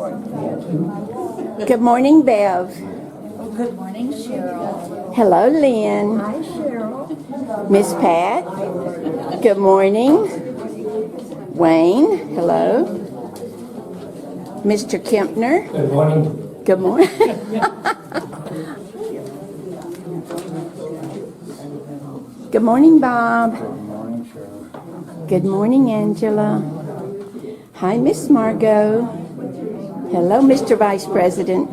Good morning, Bev. Good morning, Cheryl. Hello, Lynn. Hi, Cheryl. Miss Pat. Good morning. Wayne. Hello. Mr. Kempner. Good morning. Good morning. Good morning, Bob. Good morning, Cheryl. Good morning, Angela. Hi, Miss Margot. Hello, Mr. Vice President.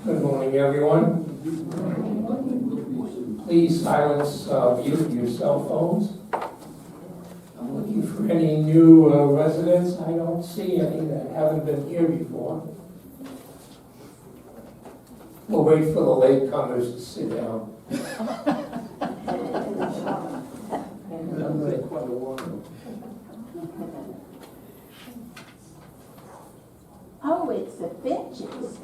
Good morning, everyone. Please silence mute your cell phones. I'm looking for any new residents. I don't see any that haven't been here before. We'll wait for the latecomers to sit down. Oh, it's the Finches.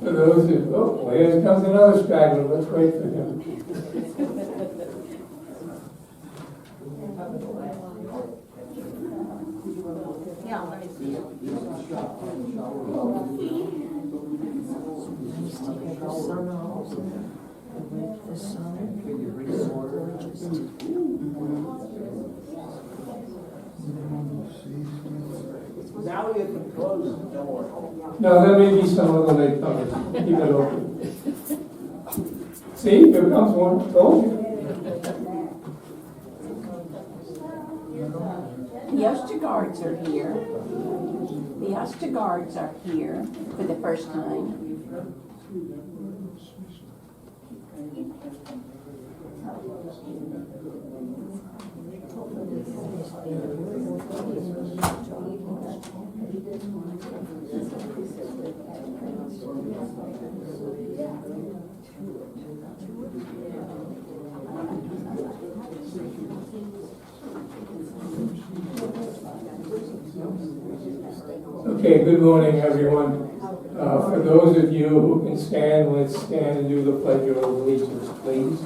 For those who, oh, here comes another straggler. Let's wait for him. Yeah, let me see. Now you can close the door. No, there may be some other latecomers. Keep it open. See, here comes one. Told you. The Ostergaards are here. The Ostergaards are here for the first time. Okay, good morning, everyone. For those of you who can stand, let's stand and do the Pledge of Allegiance, please.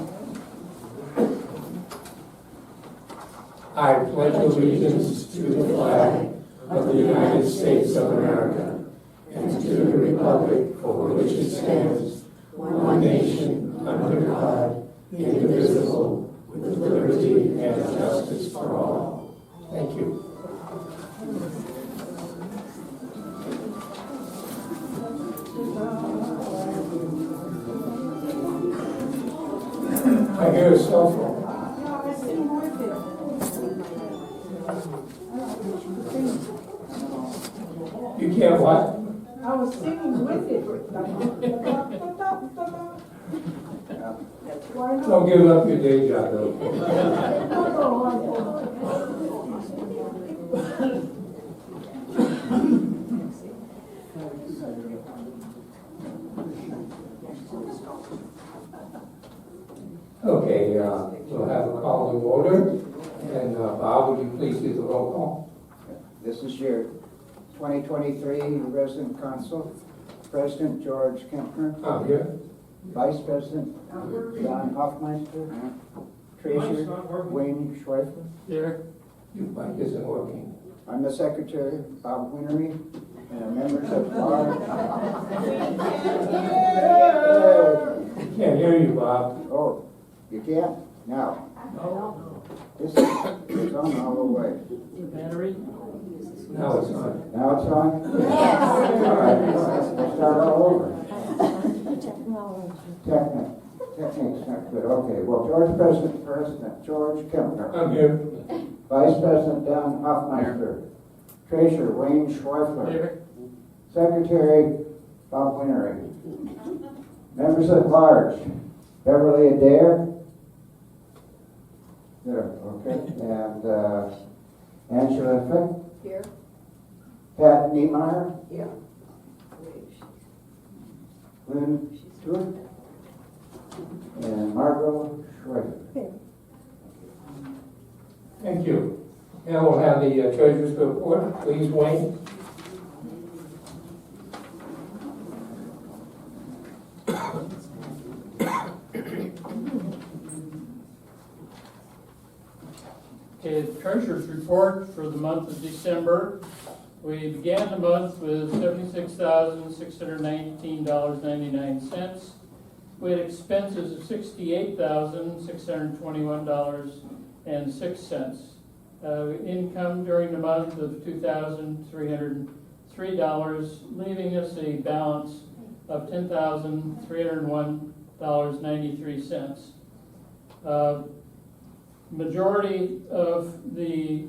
I pledge allegiance to the flag of the United States of America and to the republic for which it stands, one nation, under God, indivisible, with liberty and justice for all. Thank you. I hear a cell phone. You can't what? I was singing with it. Why not? Don't give up your day job, though. Okay, we'll have a call to order. And Bob, would you please do the roll call? This is your 2023 resident consul, President George Kempner, I'm here. Vice President Don Hoffmeister, Treasurer Wayne Schweifler. Here. Your mic isn't working. I'm the Secretary, Bob Winery, and members of our... Can't hear you, Bob. Oh, you can't? Now. This is on all the way. Now it's on. Now it's on? Yes. All right, we'll start all over. Technique's not good. Okay, well, President George Kempner, I'm here. Vice President Don Hoffmeister, Treasurer Wayne Schweifler, Secretary Bob Winery, members at large, Beverly Adair, there, okay, and Angela Fick. Here. Pat Niemeyer. Yeah. Lynn Stewart. And Margot treasurer. Thank you. Now we'll have the treasurer's report. Please, Wayne. Okay, the treasurer's report for the month of December. We began the month with $76,619.99. We had expenses of $68,621.06. Income during the month of $2,303, leaving us a balance of $10,301.93. Majority of the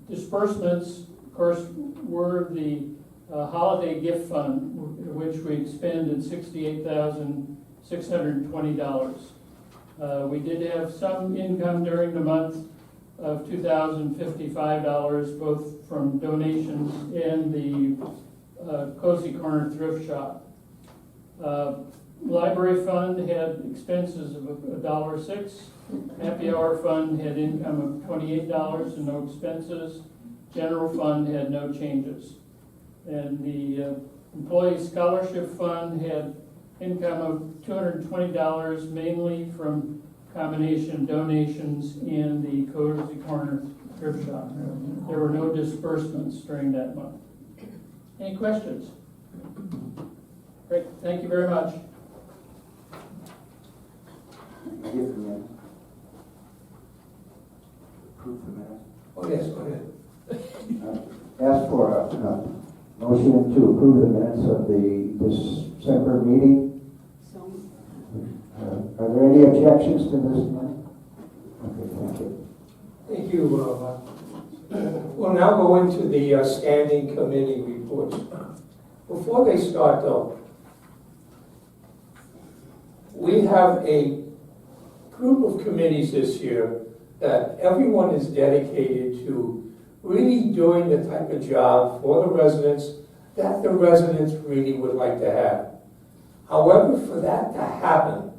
disbursements, of course, were the holiday gift fund, which we expended $68,620. We did have some income during the month of $2,055, both from donations and the Cozy Corner Thrift Shop. Library fund had expenses of $1.06. Happy Hour fund had income of $28 and no expenses. General fund had no changes. And the Employee Scholarship Fund had income of $220, mainly from combination donations in the Cozy Corner Thrift Shop. There were no disbursements during that month. Any questions? Great, thank you very much. Give me proof of that. Oh, yes, go ahead. Ask for a motion to approve the minutes of the December meeting. Are there any objections to this minute? Okay, thank you. Thank you. We'll now go into the standing committee reports. Before they start, though, we have a group of committees this year that everyone is dedicated to really doing the type of job for the residents that the residents really would like to have. However, for that to happen,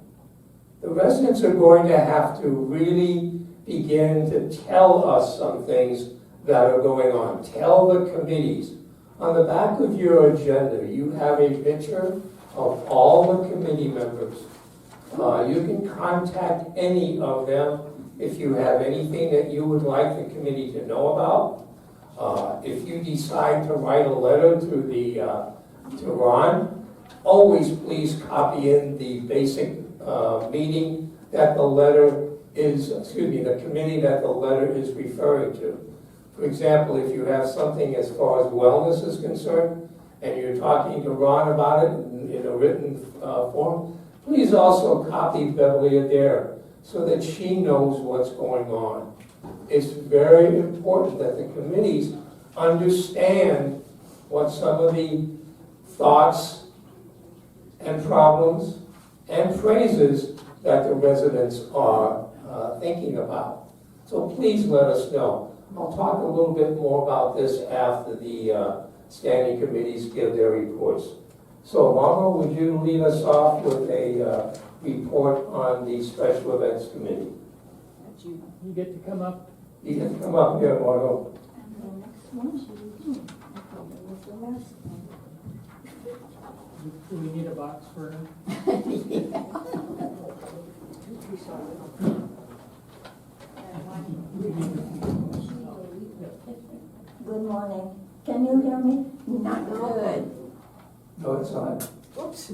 the residents are going to have to really begin to tell us some things that are going on. Tell the committees. On the back of your agenda, you have a picture of all the committee members. You can contact any of them if you have anything that you would like the committee to know about. If you decide to write a letter to Ron, always please copy in the basic meeting that the letter is, the committee that the letter is referring to. For example, if you have something as far as wellness is concerned, and you're talking to Ron about it in a written form, please also copy Beverly Adair so that she knows what's going on. It's very important that the committees understand what some of the thoughts and problems and phrases that the residents are thinking about. So please let us know. I'll talk a little bit more about this after the standing committees give their reports. So, Margo, would you lead us off with a report on the Special Events Committee? You get to come up. You can come up here, Margo. Do we need a box for her? Good morning. Can you hear me? Not good. No, it's on. Oops.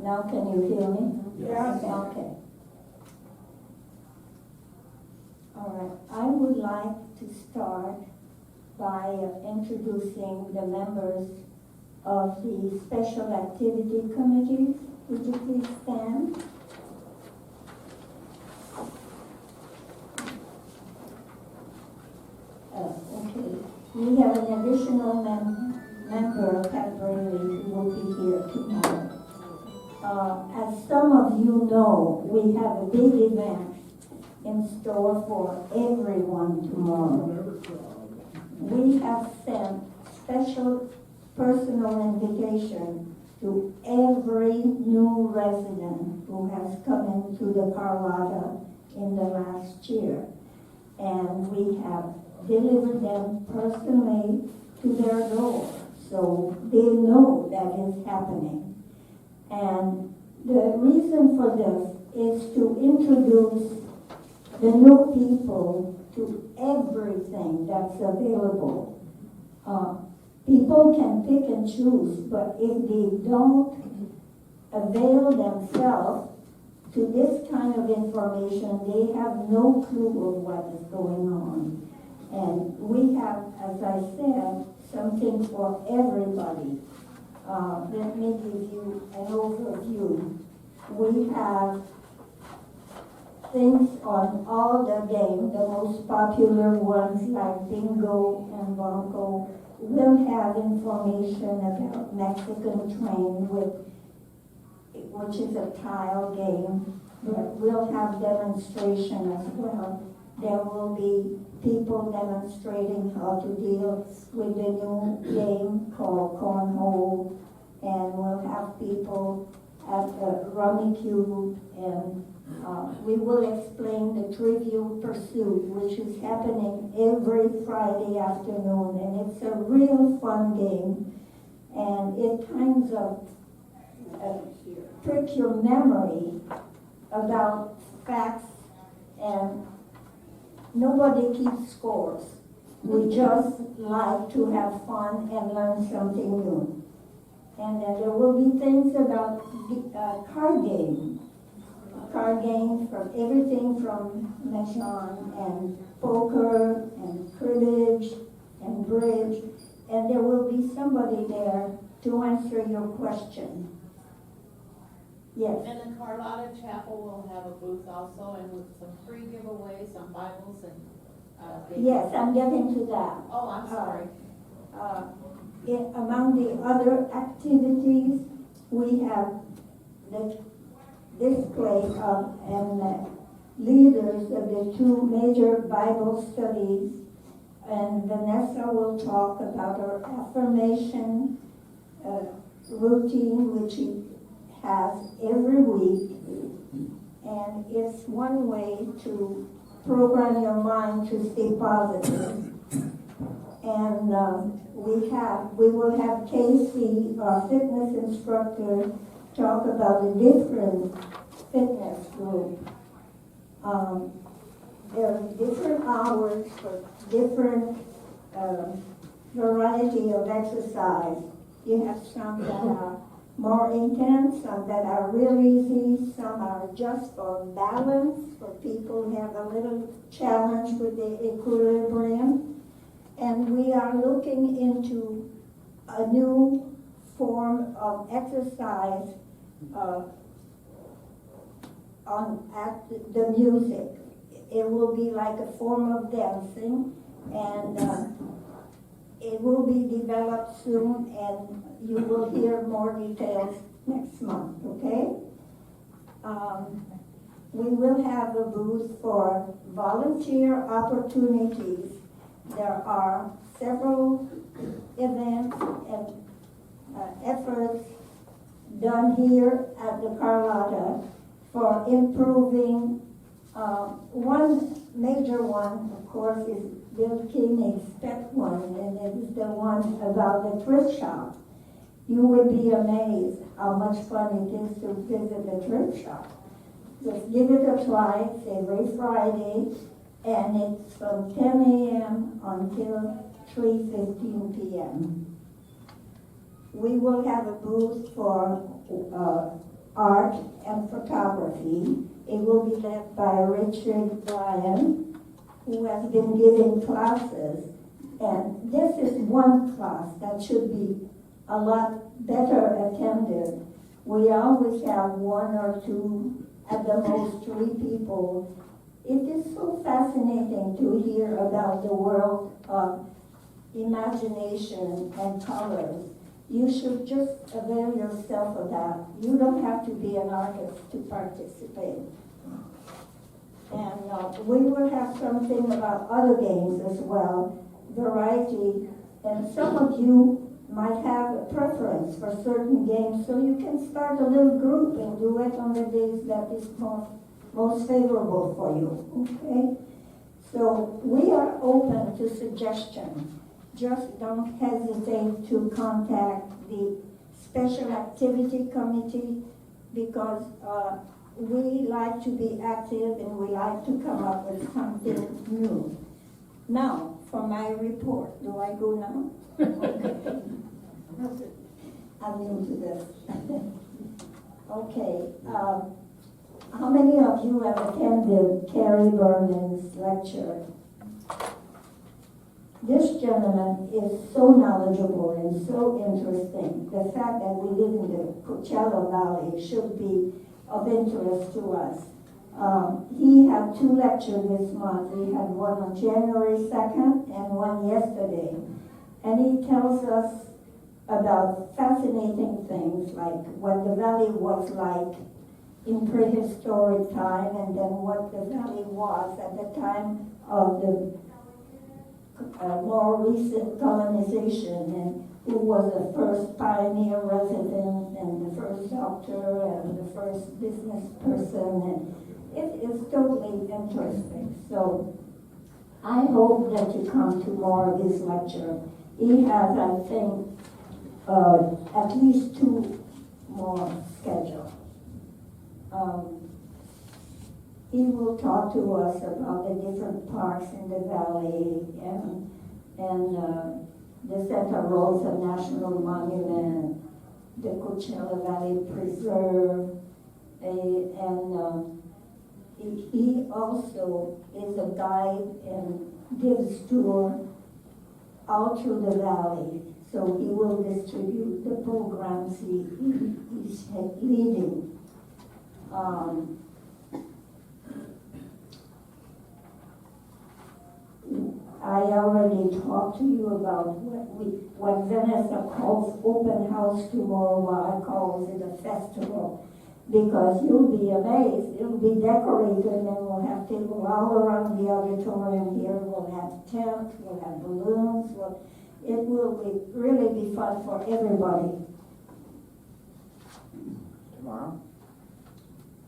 Now can you hear me? Yes. Okay. All right. I would like to start by introducing the members of the Special Activity Committee. Would you please stand? Okay. We have an additional member, Pat Braley, who will be here tomorrow. As some of you know, we have a big event in store for everyone tomorrow. We have sent special personal invitation to every new resident who has come into the Carlotta in the last year. And we have delivered them personally to their door, so they know that is happening. And the reason for this is to introduce the new people to everything that's available. People can pick and choose, but if they don't avail themselves to this kind of information, they have no clue of what is going on. And we have, as I said, something for everybody. Let me give you an overview. We have things on all the games, the most popular ones like bingo and bongo. We'll have information about Mexican train, which is a tile game, but we'll have demonstration as well. There will be people demonstrating how to deal with the new game called cornhole, and we'll have people at the Rummy Cube, and we will explain the Trivial Pursuit, which is happening every Friday afternoon, and it's a real fun game, and it kind of prick your memory about facts, and nobody keeps scores. We just like to have fun and learn something new. And there will be things about card games from everything from Mahjong and poker and cribbage and bridge, and there will be somebody there to answer your question. Yes. And the Carlotta Chapel will have a booth also, and with some free giveaways, some Bibles and Yes, I'm getting to that. Oh, I'm sorry. Among the other activities, we have the display of and leaders of the two major Bible studies, and Vanessa will talk about her affirmation routine, which she has every week, and it's one way to program your mind to stay positive. And we will have Casey, our fitness instructor, talk about a different fitness group. There are different hours for different variety of exercise. You have some that are more intense, some that are real easy, some are just for balance, for people who have a little challenge with the equilibrium. And we are looking into a new form of exercise at the music. It will be like a form of dancing, and it will be developed soon, and you will hear more details next month, okay? We will have a booth for volunteer opportunities. There are several events and efforts done here at the Carlotta for improving. One major one, of course, is Bill Keeney's pet one, and it is the one about the thrift shop. You would be amazed how much fun it is to visit the thrift shop. Just give it a try. It's every Friday, and it's from 10 a.m. until 3:15 p.m. We will have a booth for art and photography. It will be led by Richard Bryan, who has been giving classes. And this is one class that should be a lot better attended. We always have one or two, at the most 3 people. It is so fascinating to hear about the world of imagination and colors. you should just avail yourself of that. You don't have to be an artist to participate. And we will have something about other games as well, variety. And some of you might have a preference for certain games, so you can start a little group and do it on the days that is most favorable for you, okay? So we are open to suggestions. Just don't hesitate to contact the Special Activity Committee because we like to be active and we like to come up with something new. Now, for my report, do I go now? I'm new to this. Okay, how many of you have attended Carrie Berman's lecture? This gentleman is so knowledgeable and so interesting. The fact that we live in the Coachella Valley should be of interest to us. He had 2 lectures this month. He had one on January 2nd and one yesterday. And he tells us about fascinating things like what the valley was like in prehistoric time and then what the valley was at the time of the more recent colonization and who was the first pioneer resident and the first doctor and the first business person. And it is totally interesting. So I hope that you come to more of his lecture. He has, I think, at least 2 more scheduled. He will talk to us about the different parks in the valley and the Santa Rosa National Monument, the Coachella Valley Preserve, and he also is a guide and gives tour all through the valley. So he will distribute the programs he's leading. I already talked to you about what Vanessa calls open house tomorrow, while I call it a festival, because you'll be amazed. It'll be decorated and we'll have tables all around the auditorium here. We'll have tents, we'll have balloons. It will really be fun for everybody. Tomorrow?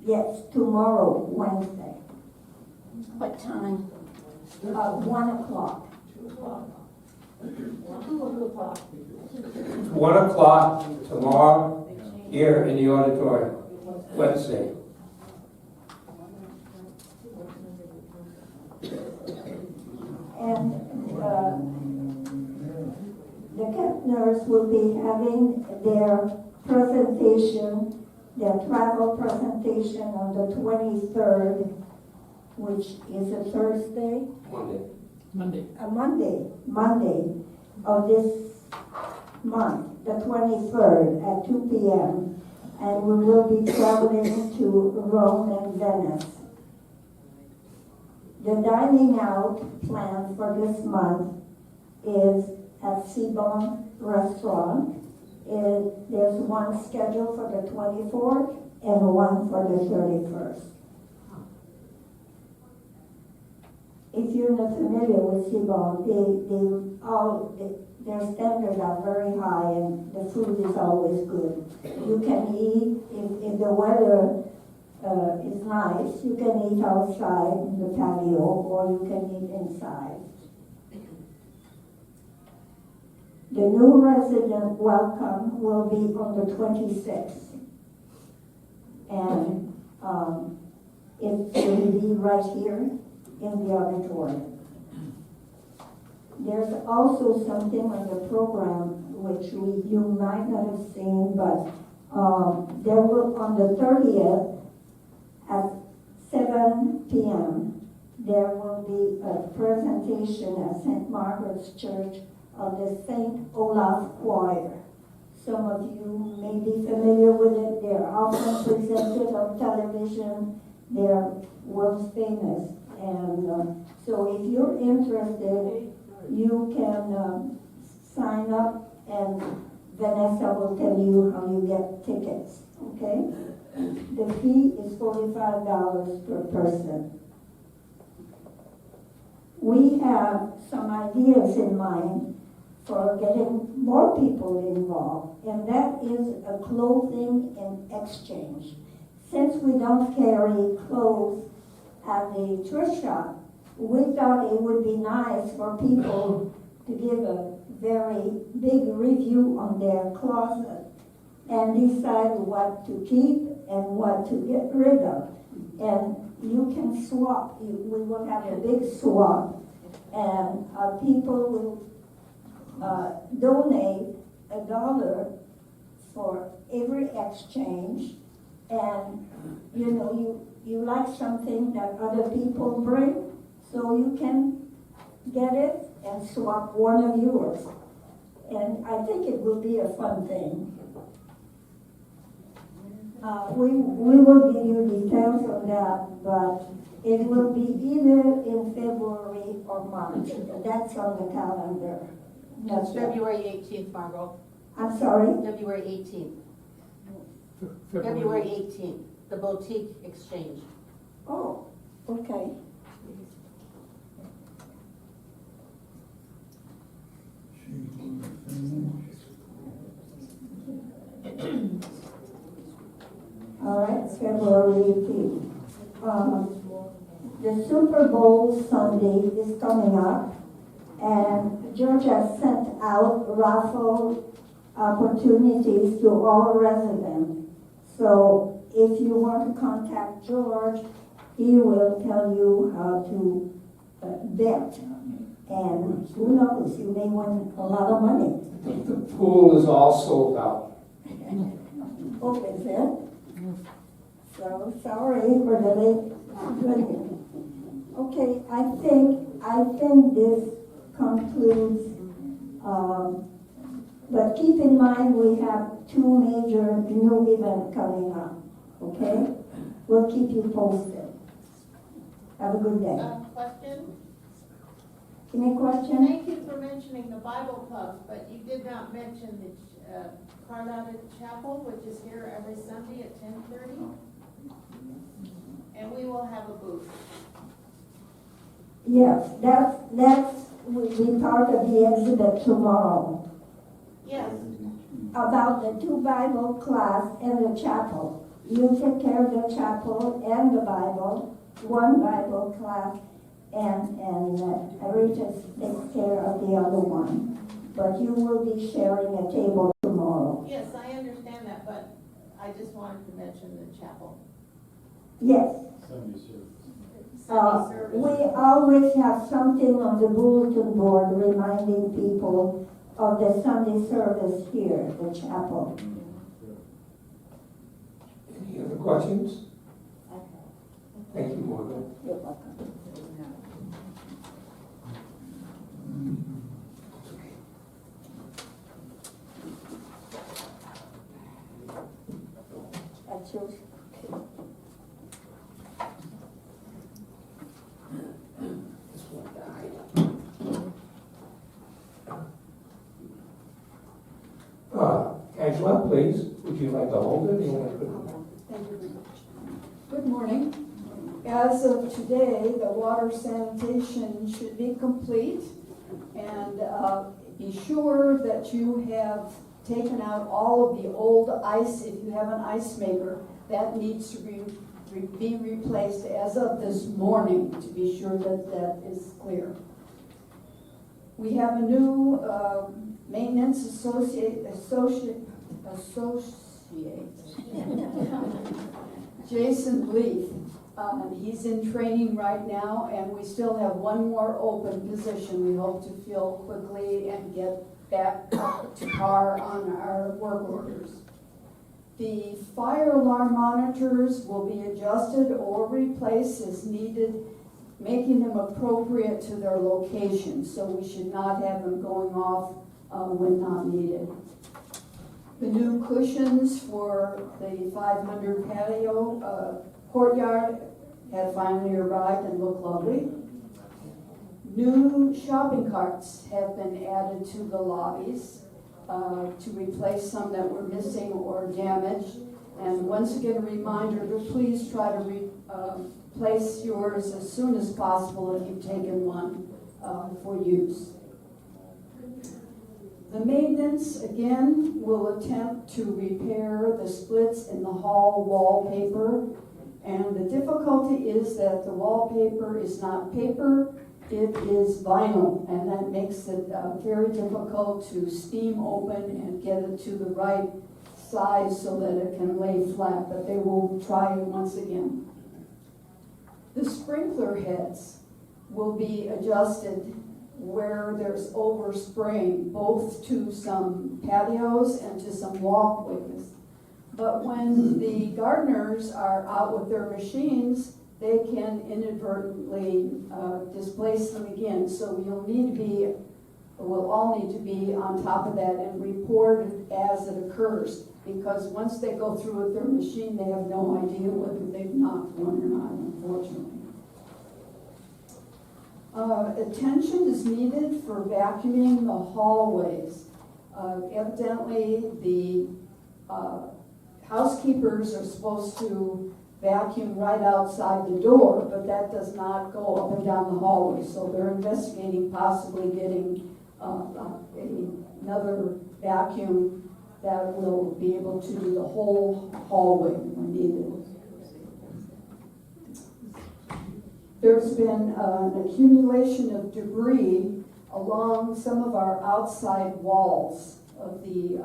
Yes, tomorrow, Wednesday, What time? 1 o'clock. 1 o'clock tomorrow here in the auditorium, Wednesday. And the Kempners will be having their presentation, their travel presentation on the 23rd, which is a Thursday. Monday. Monday of this month, the 23rd at 2 p.m. And we will be traveling to Rome and Venice. The dining out plan for this month is at Seabone Restaurant. There's one scheduled for the 24th and one for the 31st. If you're not familiar with Seabone, their standards are very high and the food is always good. You can eat, if the weather is nice, you can eat outside in the patio or you can eat inside. The new resident welcome will be on the 26th. And it will be right here in the auditorium. There's also something on the program which you might not have seen, but there will, on the 30th at 7 p.m., there will be a presentation at St. Margaret's Church of the St. Olaf Choir. Some of you may be familiar with it. They're often presented on television. They're world famous. And so if you're interested, you can sign up and Vanessa will tell you how you get tickets, okay? The fee is $45 per person. We have some ideas in mind for getting more people involved, and that is a clothing and exchange. Since we don't carry clothes at the thrift shop, we thought it would be nice for people to give a very big review on their closet and decide what to keep and what to get rid of. And you can swap. We will have a big swap, and people will donate $1 for every exchange. And you like something that other people bring, so you can get it and swap one of yours. And I think it will be a fun thing. We will give you details on that, but it will be either in February or March. That's on the calendar. That's February 18th, Margot. I'm sorry? February 18th. February 18th, the boutique exchange. Oh, okay. All right, February 18th. The Super Bowl Sunday is coming up, and George has sent out raffle opportunities to all residents. So if you want to contact George, he will tell you how to bet. And who knows, you may win a lot of money. The pool is all sold out. Oh, is it? So sorry for the late. Okay, I think this concludes. But keep in mind we have 2 major new events coming up. Okay, we'll keep you posted. Have a good day. Question? Any question? Thank you for mentioning the Bible clubs, but you did not mention the Carlotta Chapel, which is here every Sunday at 10:30. And we will have a booth. Yes, that's will be part of the exhibit tomorrow. Yes, About the 2 Bible class and the chapel. You take care of the chapel and the Bible, 1 Bible class, and Rita takes care of the other one. But you will be sharing a table tomorrow. yes, I understand that, but I just wanted to mention the chapel. Yes. Sunday service. We always have something on the bulletin board reminding people of the Sunday service here, the chapel. Any other questions? Thank you, Morgan. You're welcome. That's yours. This one died. Angela, please, would you like to hold it? You want to put it? Thank you very much. Good morning. As of today, the water sanitation should be complete. And be sure that you have taken out all of the old ice. If you have an ice maker, that needs to be replaced as of this morning to be sure that that is clear. We have a new maintenance associate, Jason Leaf. He's in training right now, and we still have 1 more open position. We hope to fill quickly and get back up to par on our work orders. The fire alarm monitors will be adjusted or replaced as needed, making them appropriate to their location, so we should not have them going off when not needed. The new cushions for the 500 patio courtyard have finally arrived and look lovely. New shopping carts have been added to the lobbies. to replace some that were missing or damaged. And once again, a reminder to please try to replace yours as soon as possible if you've taken one for use. The maintenance, again, will attempt to repair the splits in the hall wallpaper. And the difficulty is that the wallpaper is not paper, it is vinyl. And that makes it very difficult to steam open and get it to the right size so that it can lay flat. But they will try once again. The sprinkler heads will be adjusted where there's overspraying, both to some patios and to some walkways. But when the gardeners are out with their machines, they can inadvertently displace them again. So we'll all need to be on top of that and report it as it occurs. Because once they go through with their machine, they have no idea whether they've knocked one or not, unfortunately. Attention is needed for vacuuming the hallways. Evidently, the housekeepers are supposed to vacuum right outside the door, but that does not go up and down the hallway. So they're investigating possibly getting another vacuum that will be able to do the whole hallway when needed. There's been an accumulation of debris along some of our outside walls of the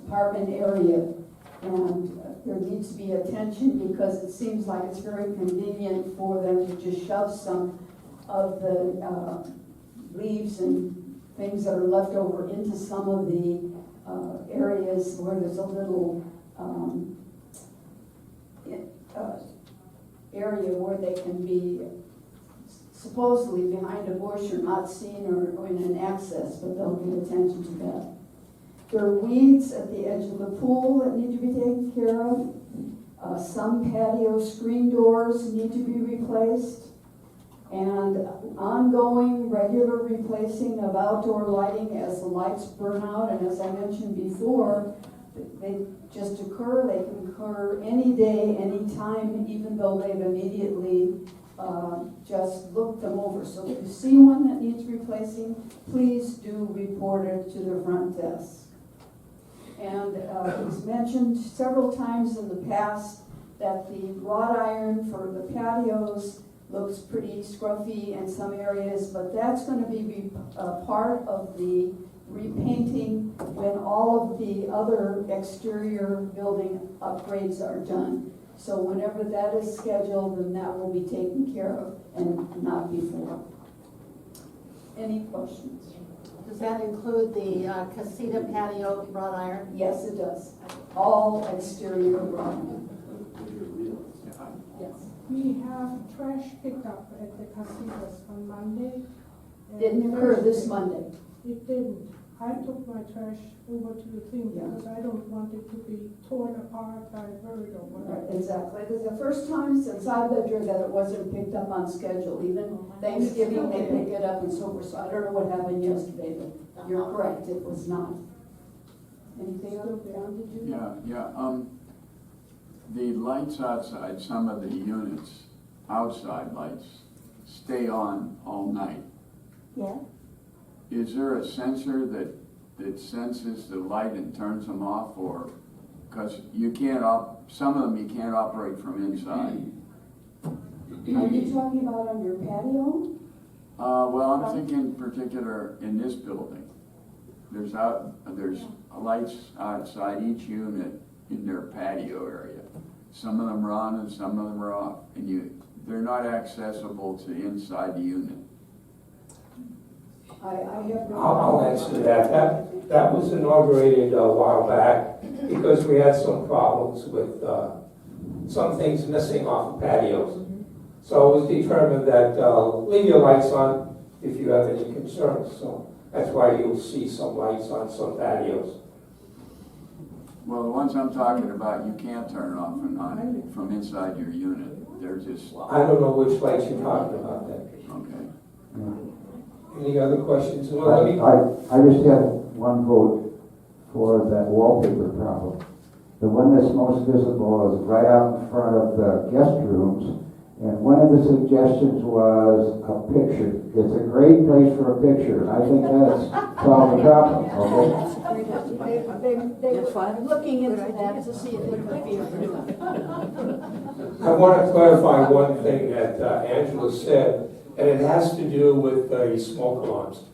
apartment area. And there needs to be attention because it seems like it's very convenient for them to just shove some of the leaves and things that are left over into some of the areas where there's a little area where they can be supposedly behind a bush or not seen or in an access, but they'll give attention to that. There are weeds at the edge of the pool that need to be taken care of. Some patio screen doors need to be replaced. And ongoing regular replacing of outdoor lighting as the lights burn out. And as I mentioned before, they just occur. They can occur any day, any time, even though they've immediately just looked them over. So if you see one that needs replacing, please do report it to the front desk. And it's mentioned several times in the past that the wrought iron for the patios looks pretty scruffy in some areas, but that's going to be part of the repainting when all of the other exterior building upgrades are done. So whenever that is scheduled, then that will be taken care of and not before. Any questions? Does that include the casita patio wrought iron? Yes, it does. All exterior wrought iron. Yes. We have trash pickup at the casitas on Monday. Didn't occur this Monday. It didn't. I took my trash over to the thing because I don't want it to be torn apart by a bird or whatever. Right, exactly. This is the first time since I've lived here that it wasn't picked up on schedule. Even Thanksgiving, they pick it up and so forth. So I don't know what happened yesterday, but you're correct, it was not. Anything else, John, did you? Yeah. The lights outside, some of the units, outside lights, stay on all night. Yeah. Is there a sensor that senses the light and turns them off, or, because you can't, some of them you can't operate from inside? Are you talking about on your patio? Well, I'm thinking in particular in this building. There's lights outside each unit in their patio area. Some of them are on and some of them are off, and they're not accessible to inside the unit. I have no. I'll answer that. That was inaugurated a while back because we had some problems with some things missing off of patios. So it was determined that leave your lights on if you have any concerns. So that's why you'll see some lights on some patios. Well, the ones I'm talking about, you can't turn off and on from inside your unit. They're just, I don't know which lights you're talking about then. okay. Any other questions? I just have one vote. for that wallpaper problem. The one that's most visible is right out in front of the guest rooms, and one of the suggestions was a picture. It's a great place for a picture, and I think that's solved the problem, okay? They were looking into that to see if it could be approved. I want to clarify one thing that Angela said, and it has to do with the smoke alarms.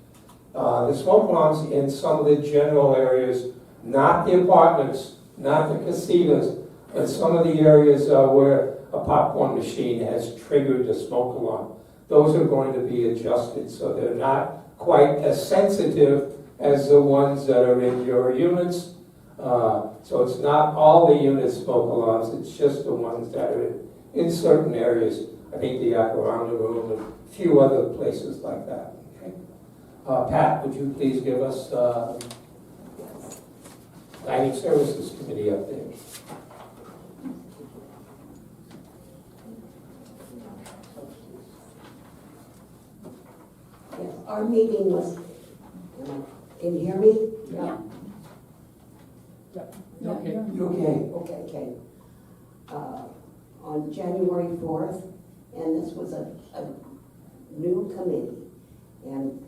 The smoke alarms in some of the general areas, not the apartments, not the casinos, but some of the areas where a popcorn machine has triggered a smoke alarm. Those are going to be adjusted so they're not quite as sensitive as the ones that are in your units. So it's not all the unit smoke alarms, it's just the ones that are in certain areas. I think the Yacaranda Room and a few other places like that. Okay. Pat, would you please give us Dining Services Committee update? Yes, our meeting was, can you hear me? Yeah. Okay. Okay. On January 4th, and this was a new committee, and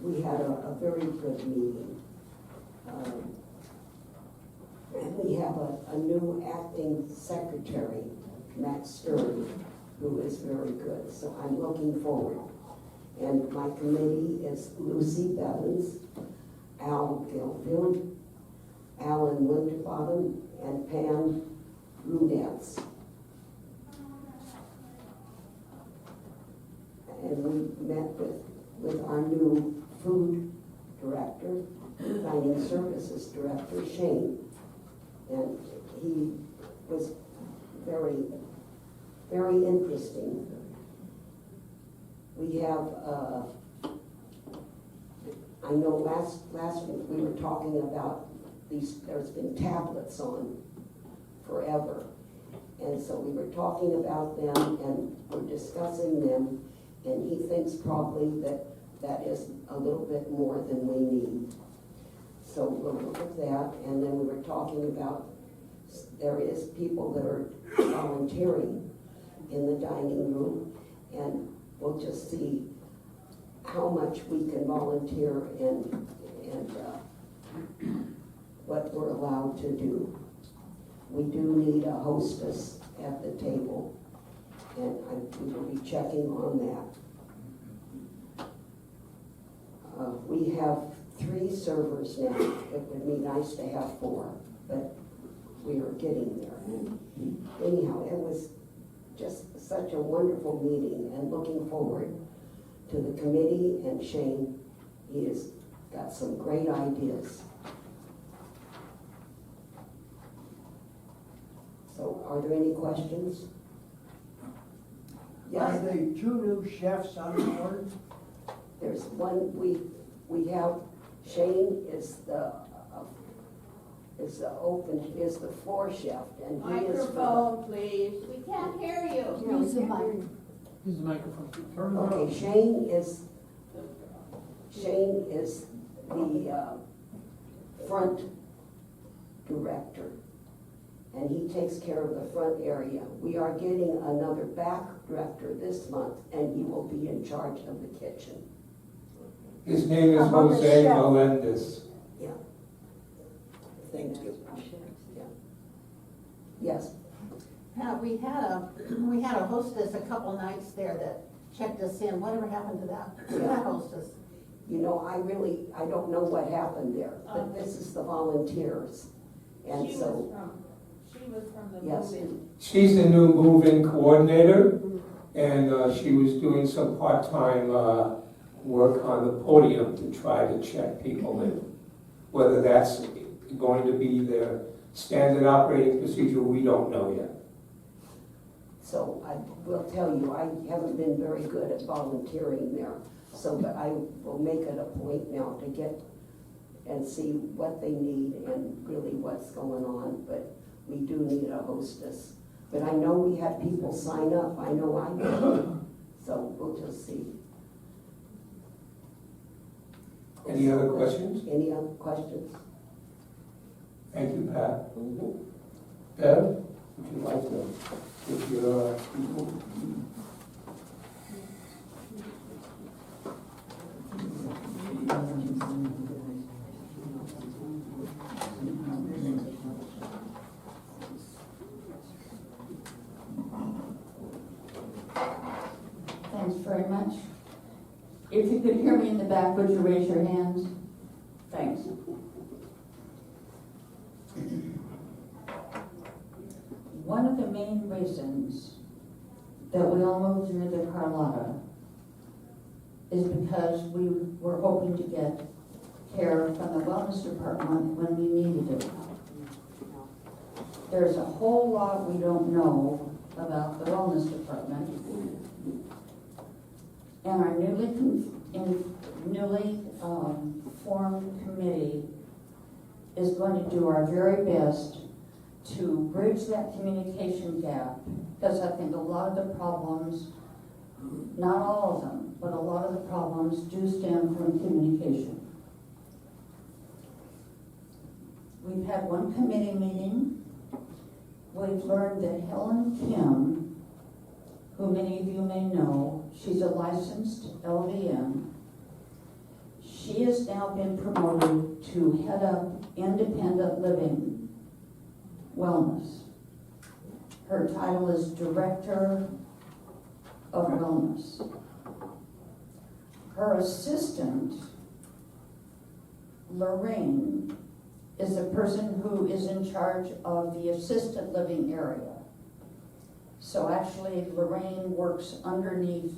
we had a very good meeting. And we have a new acting secretary, Matt Stern, who is very good, so I'm looking forward. And my committee is Lucy Bevins, Al Gilfield, Alan Winterbottom, and Pam Rudance. And we met with our new food director, dining services director, Shane. And he was very, very interesting. We have, I know last week we were talking about these, there's been tablets on forever. And so we were talking about them and we're discussing them, and he thinks probably that is a little bit more than we need. So we'll look at that, and then we were talking about there is people that are volunteering in the dining room, and we'll just see how much we can volunteer and what we're allowed to do. We do need a hostess at the table, and we will be checking on that. We have 3 servers now. It would be nice to have 4, but we are getting there. Anyhow, it was just such a wonderful meeting, and looking forward to the committee and Shane. He has got some great ideas. So are there any questions? Are Yes, there 2 new chefs on board? there's one, we have, Shane is the floor chef, and he is. Microphone, please. We can't hear you. Use the mic. Use the microphone. Turn it Okay, on. Shane is the front director, and he takes care of the front area. We are getting another back director this month, and he will be in charge of the kitchen. His name is How about the Jose chef? Melendez. Yeah. Thank you. Yeah. Yes. We had a hostess a couple nights there that checked us in. Whatever happened to that hostess? You know, I don't know what happened there, but this is the volunteers. And She so, was from the yes. move-in. She's the new move-in coordinator, and she was doing some part-time work on the podium to try to check people in. Whether that's going to be their standard operating procedure, we don't know yet. So I will tell you, I haven't been very good at volunteering there. So, but I will make it a point now to get and see what they need and really what's going on. But we do need a hostess. But I know we had people sign up. I know I did. So we'll just see. Any other questions? Any other questions? Thank you, Pat. Bev, would you like to give your Thanks very much. If you could hear me in the back, would you raise your hands? Thanks. One of the main reasons that we all moved into Carlotta is because we were hoping to get care from the wellness department when we needed it. There's a whole lot we don't know about the wellness department. And our newly formed committee is going to do our very best to bridge that communication gap, because I think a lot of the problems, not all of them, but a lot of the problems do stem from communication. We've had one committee meeting. We've learned that Helen Kim, who many of you may know, she's a licensed LVN. She has now been promoted to head up independent living wellness. Her title is Director of Wellness. Her assistant, Lorraine, is the person who is in charge of the assisted living area. So actually, Lorraine works underneath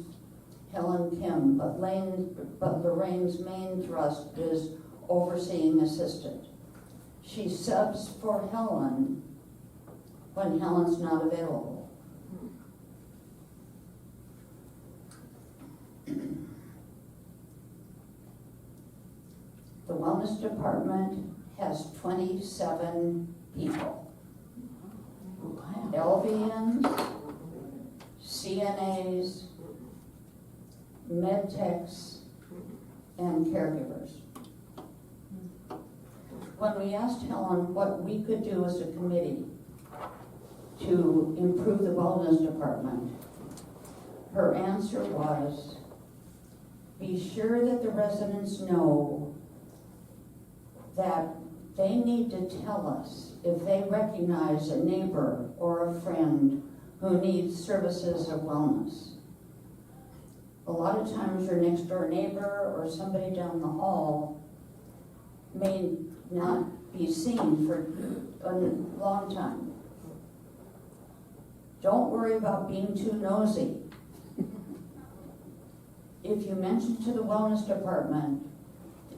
Helen Kim, but Lorraine's main thrust is overseeing assistant. She subs for Helen when Helen's not available. The wellness department has 27 people. LVNs, CNAs, med techs, and caregivers. When we asked Helen what we could do as a committee to improve the wellness department, her answer was, be sure that the residents know that they need to tell us if they recognize a neighbor or a friend who needs services of wellness. A lot of times your next door neighbor or somebody down the hall may not be seen for a long time. Don't worry about being too nosy. If you mention to the wellness department,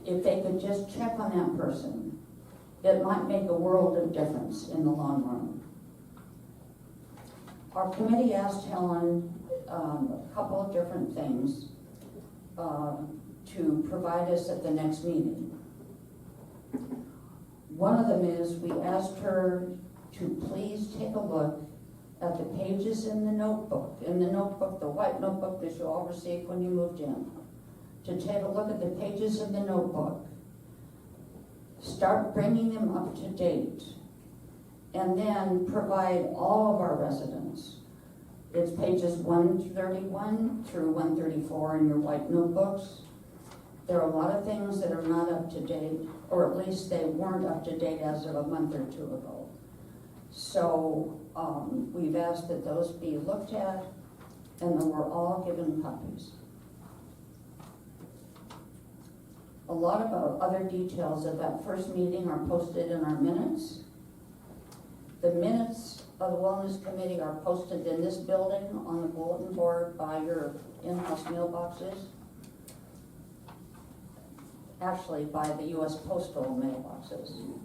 if they could just check on that person, it might make a world of difference in the long run. Our committee asked Helen a couple of different things to provide us at the next meeting. One of them is we asked her to please take a look at the pages in the notebook, the white notebook that you all received when you moved in, to take a look at the pages in the notebook, start bringing them up to date, and then provide all of our residents. It's pages 131 through 134 in your white notebooks. There are a lot of things that are not up to date, or at least they weren't up to date as of a month or two ago. So we've asked that those be looked at, and then we're all given copies. A lot of other details of that first meeting are posted in our minutes. The minutes of the Wellness Committee are posted in this building on the bulletin board by your in-house mailboxes. Actually, by the U.S. Postal mailboxes.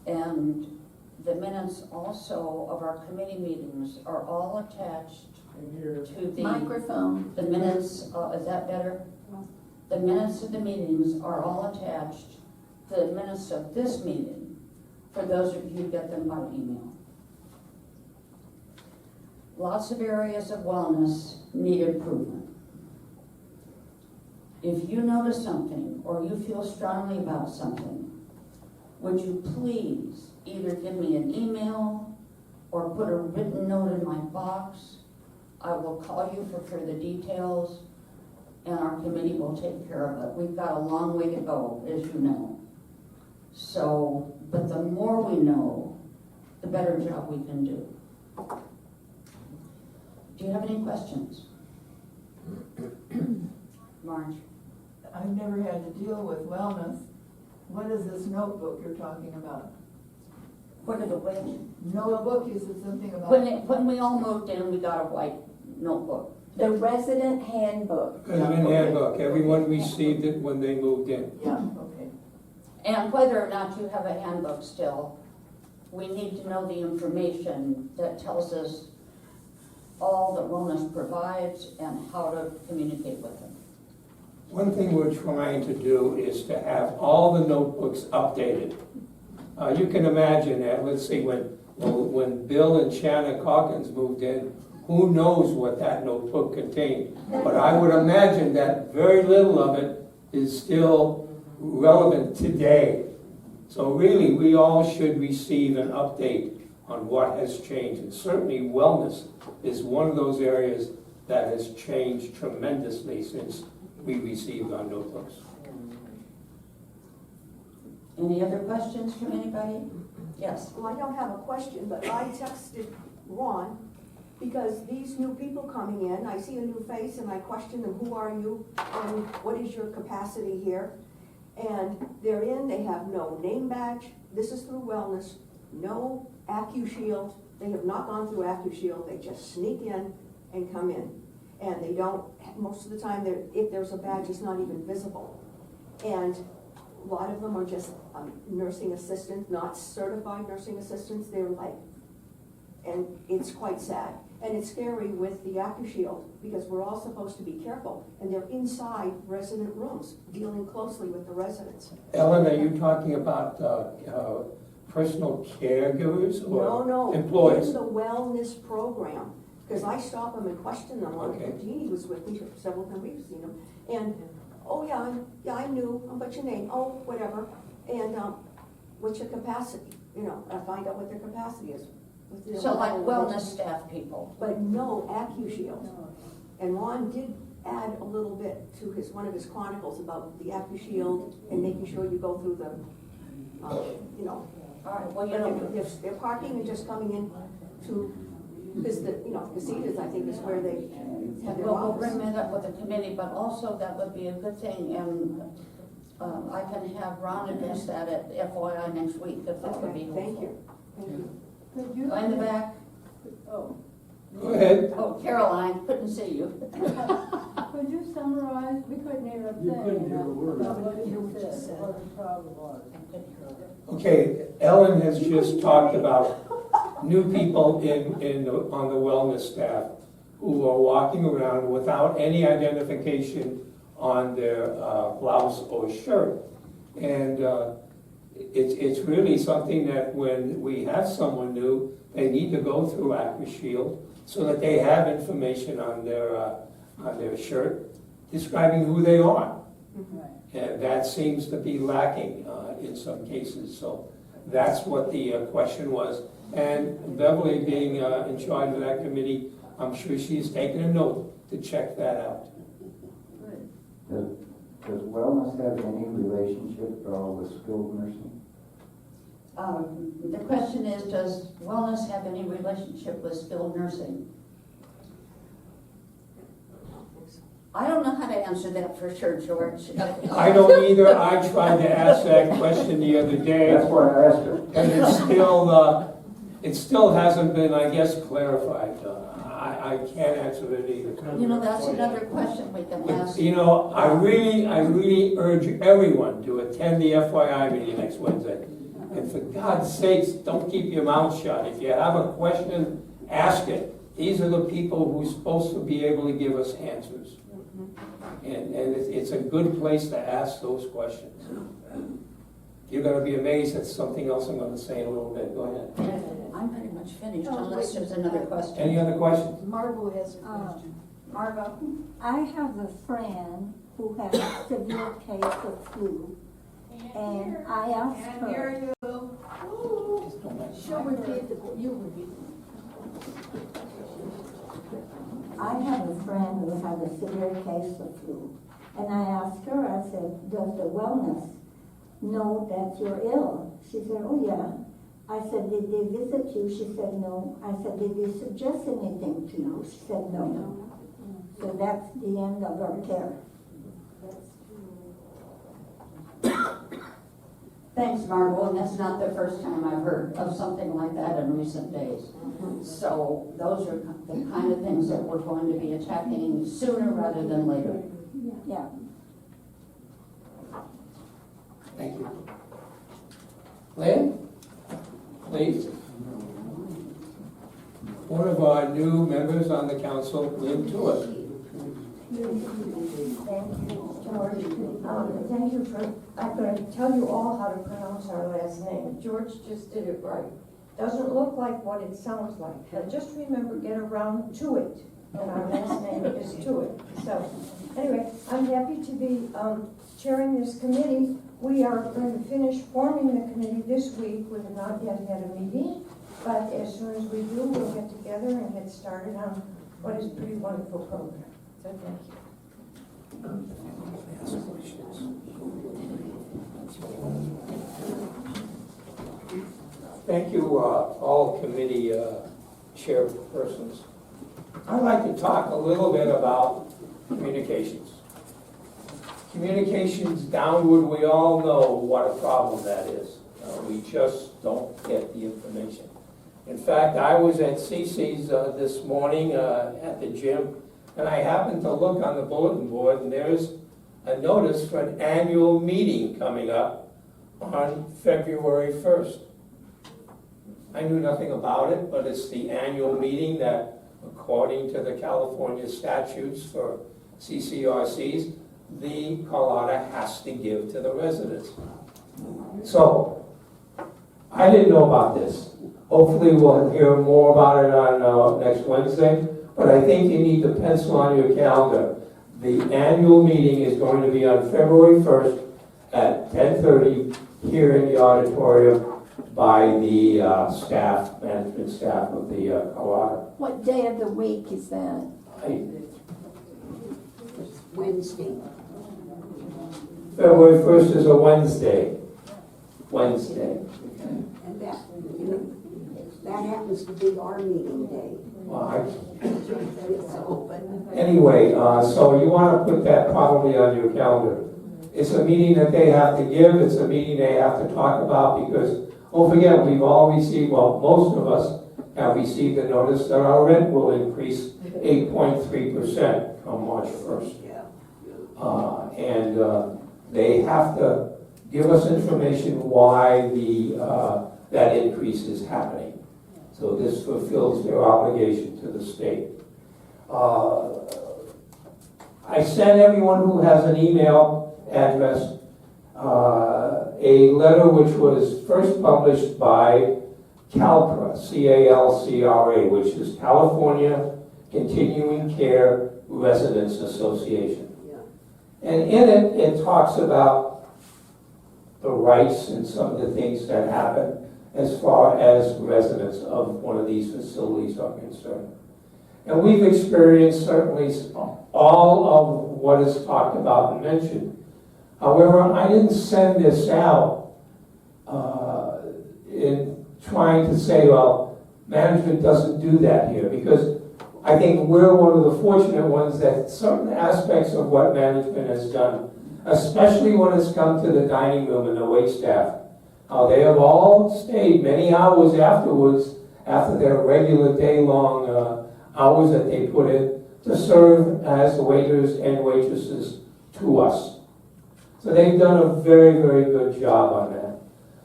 And the minutes also of our committee meetings are all attached to the Microphone. The minutes, is that better? The minutes of the meetings are all attached to the minutes of this meeting, for those of you who get them by email. Lots of areas of wellness need improvement. if you notice something or you feel strongly about something, would you please either give me an email or put a written note in my box? I will call you for further details, and our committee will take care of it. We've got a long way to go, as you know. So, but the more we know, the better job we can do. Do you have any questions? Marge? I've never had to deal with wellness. What is this notebook you're talking about? What are the ways? Notebook, is it something about? When we all moved in, we got a white notebook. The resident handbook. Resident handbook, everyone received it when they moved in. Yeah, okay. And whether or not you have a handbook still, we need to know the information that tells us all that wellness provides and how to communicate with them. One thing we're trying to do is to have all the notebooks updated. You can imagine that, let's see, when Bill and Shanna Calkins moved in, who knows what that notebook contained? But I would imagine that very little of it is still relevant today. So really, we all should receive an update on what has changed. And certainly wellness is one of those areas that has changed tremendously since we received our notebooks. Any other questions from anybody? Yes. Well, I don't have a question, but I texted Ron because these new people coming in, I see a new face and I question them, who are you and what is your capacity here? And they're in, they have no name badge, this is through wellness, no AccuShield, they have not gone through AccuShield, they just sneak in and come in. And they don't, most of the time, if there's a badge, it's not even visible. And a lot of them are just nursing assistants, not certified nursing assistants, they're like, and it's quite sad. And it's scary with the AccuShield, because we're all supposed to be careful, and they're inside resident rooms, dealing closely with the residents. Ellen, are you talking about personal caregivers or No, employees? in the wellness program, because I stop them and question them, like Okay. Jeannie was with me several times, we've seen them, and, oh yeah, I knew, what's your name, oh, whatever, and, what's your capacity, you know, I find out what their capacity is. So like wellness staff people. But no AccuShield. And Ron did add a little bit to one of his chronicles about the AccuShield and making sure you go through the, you know. All right, well, you But know, they're parking and just coming in to, because the, you know, casitas, I think, is where they have their well, we'll office. bring that up with the committee, but also that would be a good thing, and I can have Ron address that at FYI next week, if that would be helpful. Thank you, thank you. Could you? Go in the back. Oh. Go ahead. Oh, Caroline, couldn't see you. Could you summarize, we couldn't hear a thing. You couldn't hear a word. About what you said, what the problem was. Okay, Ellen has just talked about new people on the wellness staff who are walking around without any identification on their blouse or shirt. And it's really something that when we have someone new, they need to go through AccuShield so that they have information on their shirt describing who they are. And that seems to be lacking in some cases. So that's what the question was. And Beverly, being in charge of that committee, I'm sure she's taken a note to check that out. Does wellness have any relationship at all with skilled nursing? The question is, does wellness have any relationship with skilled nursing? I don't know how to answer that for sure, George. I don't either. I tried to ask that question the other day. That's why I asked her. And it still hasn't been, I guess, clarified. I can't answer it either. You know, that's another question we can ask. You know, I really urge everyone to attend the FYI meeting next Wednesday. And for God's sakes, don't keep your mouth shut. If you have a question, ask it. These are the people who are supposed to be able to give us answers. And it's a good place to ask those questions. You're going to be amazed at something else I'm going to say in a little bit. Go ahead. I'm pretty much finished unless there's another question. Any other questions? Margot has a question. Margot? I have a friend who has a severe case of flu. And I asked her, She'll repeat you repeat. I have a friend who had a severe case of flu. And I asked her, I said, does the wellness know that you're ill? She said, oh yeah. I said, did they visit you? She said, no. I said, did they suggest anything to you? She said, no. So that's the end of our care. Thanks, Margot, and that's not the first time I've heard of something like that in recent days. So those are the kind of things that we're going to be attacking sooner rather than later. Yeah. Thank you. Lynn, please. One of our new members on the council, Lynn Tuitt. Thank you, George. Thank you for, I'm going to tell you all how to pronounce our last name. George just did it right. Doesn't look like what it sounds like, but just remember, get around to it. And our last name is Tuitt. So, anyway, I'm happy to be chairing this committee. We are going to finish forming the committee this week. We have not yet had a meeting, but as soon as we do, we'll get together and get started on what is a pretty wonderful program. So thank you. Thank you, all committee chairpersons. I'd like to talk a little bit about communications. Communications downward, we all know what a problem that is. We just don't get the information. In fact, I was at CC's this morning at the gym, and I happened to look on the bulletin board, and there's a notice for an annual meeting coming up on February 1st. I knew nothing about it, but it's the annual meeting that, according to the California statutes for CCRCs, the Carlotta has to give to the residents. So, I didn't know about this. Hopefully we'll hear more about it on next Wednesday, but I think you need to pencil on your calendar. The annual meeting is going to be on February 1st at 10:30 here in the auditorium by the management staff of the Carlotta. What day of the week is that? Wednesday. February 1st is a Wednesday. And that, that happens to be our meeting day. Anyway, so you want to put that probably on your calendar. It's a meeting that they have to give. It's a meeting they have to talk about because, don't forget, we've all received, well, most of us have received a notice that our rent will increase 8.3% come March 1st. And they have to give us information why that increase is happening. So this fulfills their obligation to the state. I sent everyone who has an email address a letter which was first published by CALCRA, C-A-L-C-R-A, which is California Continuing Care Residents Association. And in it, it talks about the rights and some of the things that happen as far as residents of one of these facilities are concerned. And we've experienced certainly all of what is talked about and mentioned. However, I didn't send this out in trying to say, well, management doesn't do that here, because I think we're one of the fortunate ones that certain aspects of what management has done, especially when it's come to the dining room and the waitstaff, they have all stayed many hours afterwards, after their regular day-long hours that they put in, to serve as waiters and waitresses to us. So they've done a very, very good job on that.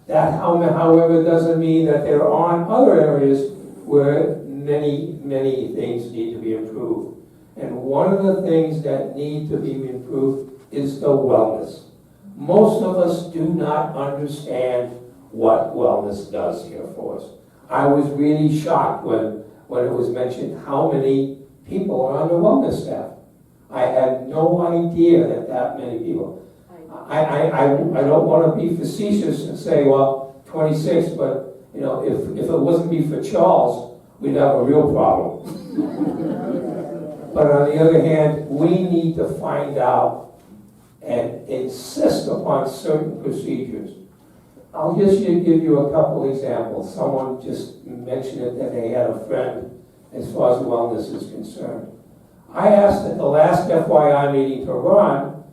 That, however, doesn't mean that there aren't other areas where many, many things need to be improved. And one of the things that need to be improved is the wellness. Most of us do not understand what wellness does here for us. I was really shocked when it was mentioned how many people are on the wellness staff. I had no idea that many people. I don't want to be facetious and say, well, 26, but you know, if it wasn't be for Charles, we'd have a real problem. But on the other hand, we need to find out and insist upon certain procedures. I'll just give you a couple examples. Someone just mentioned it that they had a friend as far as wellness is concerned. I asked at the last FYI meeting to Ron,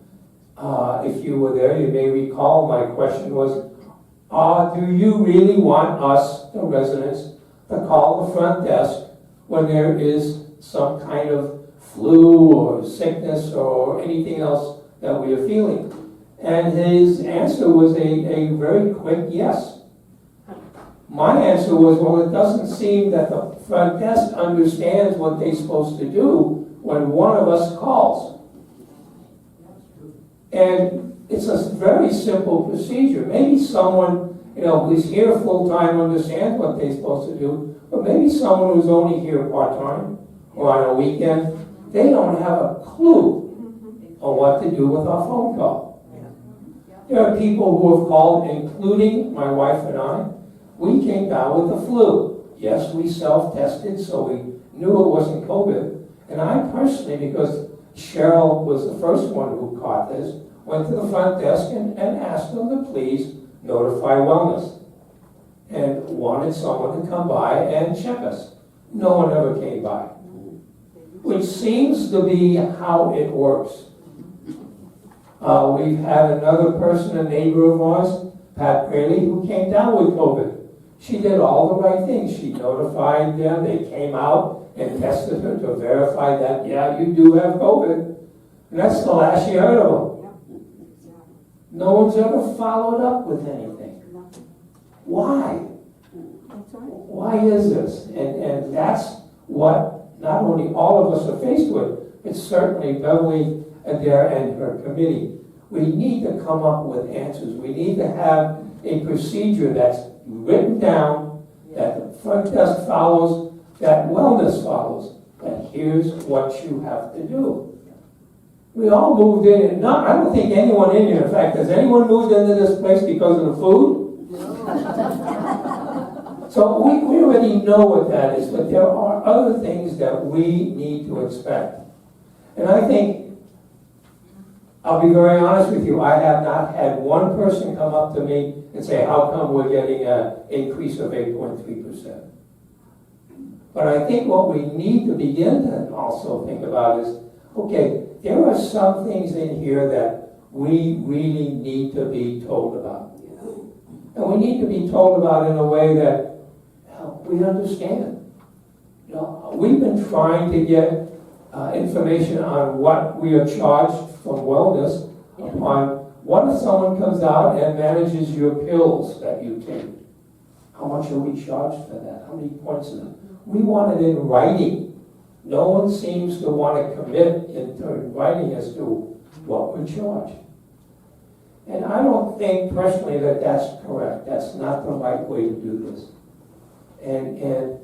if you were there, you may recall my question was, do you really want us, the residents, to call the front desk when there is some kind of flu or sickness or anything else that we are feeling? And his answer was a very quick yes. My answer was, well, it doesn't seem that the front desk understands what they're supposed to do when one of us calls. And it's a very simple procedure. Maybe someone, you know, who's here full-time understands what they're supposed to do, but maybe someone who's only here part-time or on a weekend, they don't have a clue on what to do with our phone call. There are people who have called, including my wife and I. We came down with the flu. Yes, we self-tested, so we knew it wasn't COVID. And I personally, because Cheryl was the first one who caught this, went to the front desk and asked them to please notify wellness and wanted someone to come by and check us. No one ever came by, which seems to be how it works. We've had another person, a neighbor of ours, Pat Braley, who came down with COVID. She did all the right things. She notified them. They came out and tested her to verify that, yeah, you do have COVID. And that's the last you heard of them. No one's ever followed up with anything. Why? Why is this? And that's what not only all of us are faced with, but certainly Beverly Adair and her committee. We need to come up with answers. We need to have a procedure that's written down, that the front desk follows, that wellness follows, that here's what you have to do. We all moved in, and I don't think anyone in here, in fact, has anyone moved into this place because of the food? So we already know what that is, but there are other things that we need to expect. And I think, I'll be very honest with you, I have not had one person come up to me and say, how come we're getting an increase of 8.3%? But I think what we need to begin to also think about is, okay, there are some things in here that we really need to be told about. And we need to be told about in a way that we understand. You know, we've been trying to get information on what we are charged from wellness upon what if someone comes out and manages your pills that you take? How much are we charged for that? How many points of them? We want it in writing. No one seems to want to commit in writing as to what we're charged. And I don't think personally that that's correct. That's not the right way to do this. And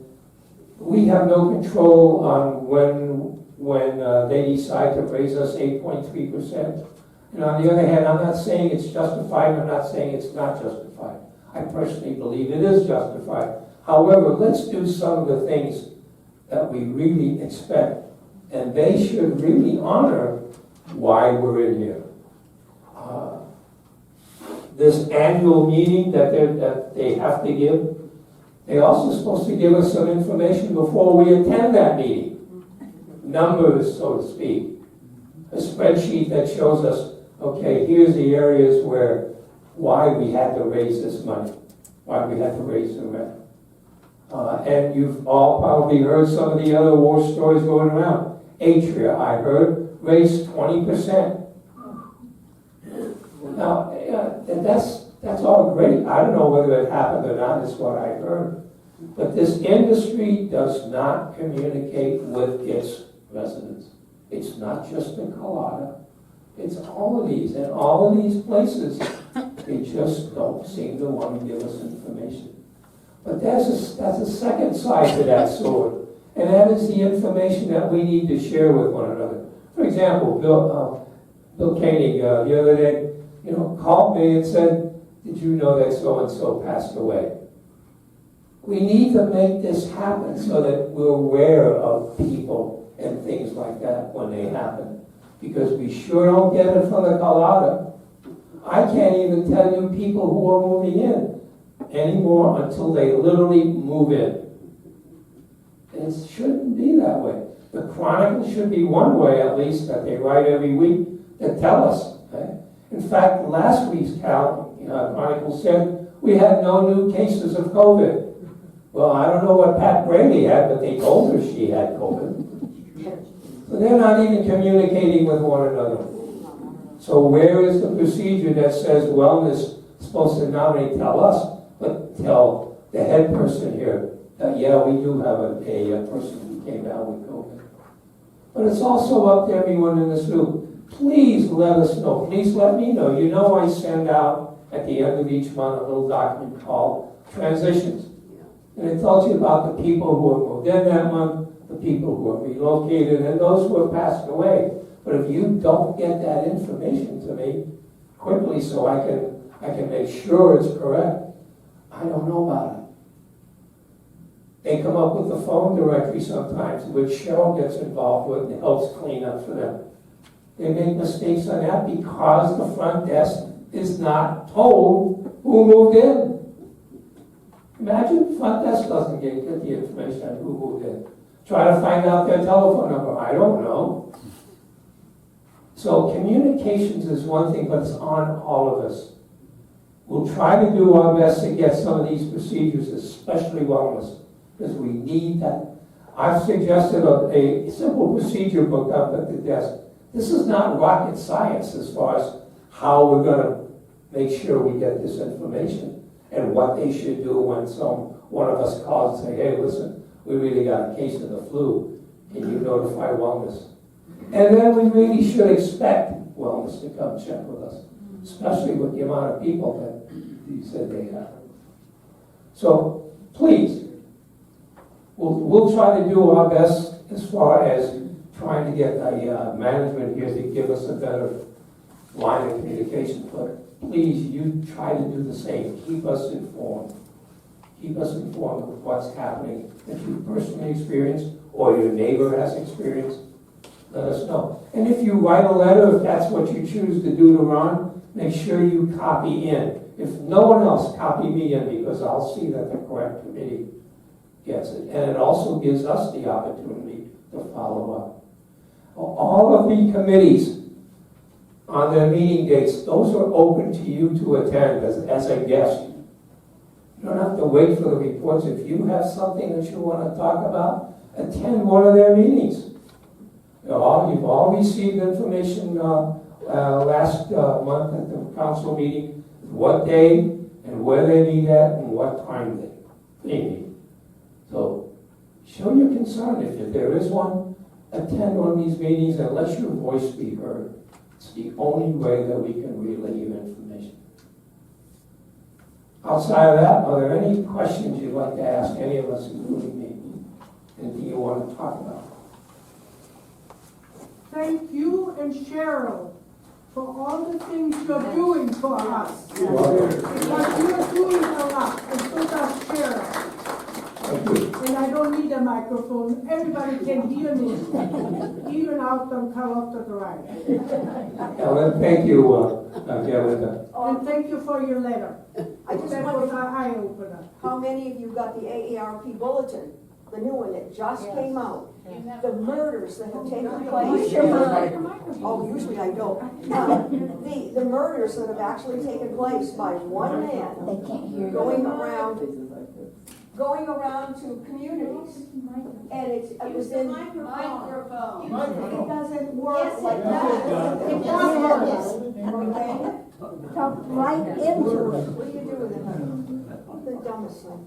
we have no control on when they decide to raise us 8.3%. And on the other hand, I'm not saying it's justified, I'm not saying it's not justified. I personally believe it is justified. However, let's do some of the things that we really expect, and they should really honor why we're in here. This annual meeting that they have to give, they're also supposed to give us some information before we attend that meeting. Numbers, so to speak. A spreadsheet that shows us, okay, here's the areas why we had to raise this money, why we had to raise the rent. And you've all probably heard some of the other war stories going around. Atria, I heard, raised 20%. Now, that's all great. I don't know whether it happened or not, is what I heard. But this industry does not communicate with its residents. It's not just in Colada. It's all of these. And all of these places, they just don't seem to want to give us information. But that's a second side to that sword. And that is the information that we need to share with one another. For example, example, Bill Koenig, the other day, called me and said, did you know that so-and-so passed away? We need to make this happen so that we're aware of people and things like that when they happen. Because we sure don't get it from the Colorado. I can't even tell you people who are moving in anymore until they literally move in. And it shouldn't be that way. The Chronicle should be one way, at least, that they write every week that tell us. Okay? In fact, last week's Chronicle said we had no new cases of COVID. Well, I don't know what Pat Brady had, but they told her she had COVID. So they're not even communicating with one another. So where is the procedure that says wellness is supposed to not only tell us, but tell the head person here that, yeah, we do have a person who came down with COVID. But it's also up to everyone in this group. Please let us know. Please let me know. I send out at the end of each month a little document called Transitions. And it tells you about the people who have moved in that month, the people who have relocated, and those who have passed away. But if you don't get that information to me quickly so I can make sure it's correct, I don't know about it. They come up with the phone directory sometimes, which Cheryl gets involved with and helps clean up for them. They make mistakes on that because the front desk is not told who moved in. Imagine front desk doesn't get the information on who moved in. Try to find out their telephone number. I don't know. So communications is one thing, but it's on all of us. We'll try to do our best to get some of these procedures, especially wellness, because we need that. I've suggested a simple procedure book up at the desk. This is not rocket science as far as how we're going to make sure we get this information and what they should do when one of us calls and say, hey, listen, we really got a case of the flu. Can you notify wellness? And then we really should expect wellness to come check with us, especially with the amount of people that you said they have. So please, we'll try to do our best as far as trying to get a management here to give us a better line of communication. But please, you try to do the same. Keep us informed. Keep us informed of what's happening that you personally experienced or your neighbor has experienced. Let us know. And if you write a letter, if that's what you choose to do to Ron, make sure you copy in. If no one else, copy me in, because I'll see that the correct committee gets it. And it also gives us the opportunity to follow up. All of the committees on their meeting dates, those are open to you to attend as a guest. You don't have to wait for the reports. If you have something that you want to talk about, attend one of their meetings. You've all received information last month at the council meeting, what day and where they meet at and what time they meet. So show your concern. If there is one, attend one of these meetings and let your voice be heard. It's the only way that we can relay your information. Outside of that, are there any questions you'd like to ask any of us, including me? Anything you want to talk about? Thank you and Cheryl for all the things you're doing for us. You're welcome. Because you're doing a lot, and so does Cheryl. And I don't need a microphone. Everybody can hear me, even out on Carlota Drive. Ellen, thank you, Galinda. And thank you for your letter. I just That wondered was an eye-opener. how many of you got the AARP bulletin, the new one that just came out? The murders that have taken place. Oh, usually I don't. The murders that have actually taken place by one man They can't hear going around to communities. And it was in. Microphone. It doesn't work Yes, it like does. that. It does. Okay? Talk right into it. What do you do with it? The dumbest thing.